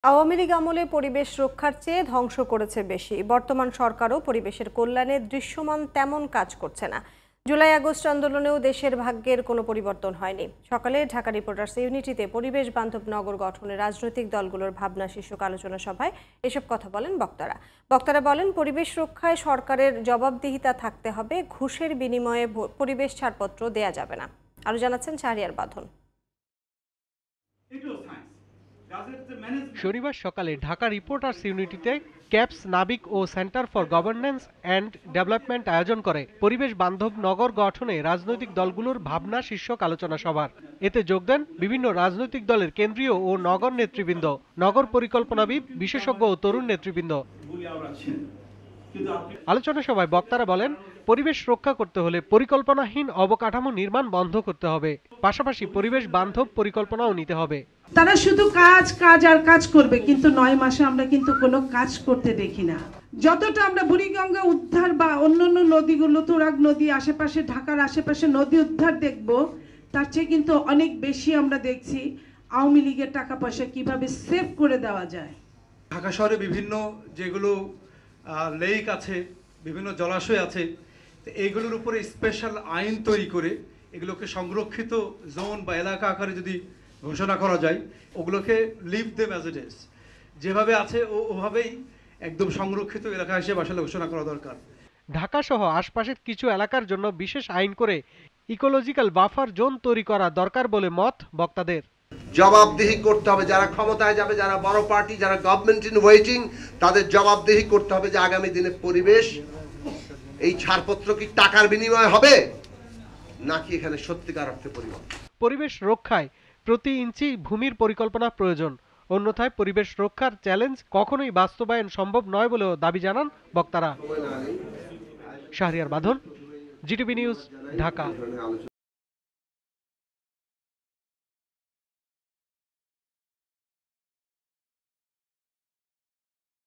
আওয়ামী লীগ আমলে পরিবেশ রক্ষার চেয়ে ধ্বংস করেছে বেশি। বর্তমান সরকারও পরিবেশের কল্যাণে দৃশ্যমান তেমন কাজ করছে না। জুলাই আগস্ট আন্দোলনেও দেশের ভাগ্যের কোনো পরিবর্তন হয়নি। সকালে ঢাকা রিপোর্টার্স ইউনিটিতে পরিবেশ বান্ধব নগর গঠনে রাজনৈতিক দলগুলোর ভাবনা শীর্ষক আলোচনা সভায় এসব কথা বলেন বক্তারা বলেন, পরিবেশ রক্ষায় সরকারের জবাবদিহিতা থাকতে হবে, ঘুষের বিনিময়ে পরিবেশ ছাড়পত্র দেয়া যাবে না। আরও জানাচ্ছেন শাহরিয়ার বাঁধন। শনিবার সকালে ঢাকা রিপোর্টার্স ইউনিটিতে ক্যাপস, নাবিক ও centre for governance and development আয়োজন করে পরিবেশ বান্ধব নগর গঠনে রাজনৈতিক দলগুলোর ভাবনা শীর্ষক আলোচনা সভার। এতে যোগ দেন বিভিন্ন রাজনৈতিক দলের কেন্দ্রীয় ও নগর নেতৃবৃন্দ, নগর পরিকল্পনাবিদ, বিশেষজ্ঞ ও তরুণ নেতৃবৃন্দ। আলোচনা সভায় বক্তারা বলেন, পরিবেশ রক্ষা করতে হলে পরিকল্পনাহীন অবকাঠামো নির্মাণ বন্ধ করতে হবে, পাশাপাশি পরিবেশ বান্ধব পরিকল্পনাও নিতে হবে। তারা শুধু কাজ কাজ আর কাজ করবে, কিন্তু 9 মাসে আমরা কিন্তু কোনো কাজ করতে দেখি না। যতটা আমরা বুড়িগঙ্গা উদ্ধার বা অন্যান্য নদীগুলো, তুরাগ নদী, আশেপাশে ঢাকার আশেপাশে নদী উদ্ধার দেখব, তার চেয়ে কিন্তু অনেক বেশি আমরা দেখছি আওয়ামী লীগের টাকা পয়সা কিভাবে সেভ করে দেওয়া যায়। ঢাকা শহরে বিভিন্ন যেগুলো লেক আছে, বিভিন্ন জলাশয় আছে, এইগুলোর উপরে স্পেশাল আইন তৈরি করে এগুলোকে সংরক্ষিত জোন বা এলাকা আকারে যদি ঘোষণা করা যায়, ওগুলোকে leave them as it is, যেভাবে আছে ওভাবেই একদম সংরক্ষিত এলাকা হিসেবে আসলে ঘোষণা করা দরকার। ঢাকা সহ আশপাশের কিছু এলাকার জন্য বিশেষ আইন করে ইকোলজিক্যাল বাফার জোন তৈরি করা দরকার বলে মত বক্তাদের। জবাবদিহি করতে হবে, যারা ক্ষমতায় যাবে, যারা বড় পার্টি, যারা গভর্নমেন্ট ইন ওয়েটিং, তাদের জবাবদিহি করতে হবে যে আগামী দিনে পরিবেশ এই ছাড়পত্র কি টাকার বিনিময়ে হবে নাকি এখানে সত্যিকার অর্থে পরিবেশ রক্ষায় প্রতি ইঞ্চি ভূমির পরিকল্পনা প্রয়োজন, অন্যথায় পরিবেশ রক্ষার চ্যালেঞ্জ কখনোই বাস্তবায়ন সম্ভব নয় বলেও দাবি জানান বক্তারা। শাহরিয়ার বাঁধন, জিটিভি নিউজ, ঢাকা।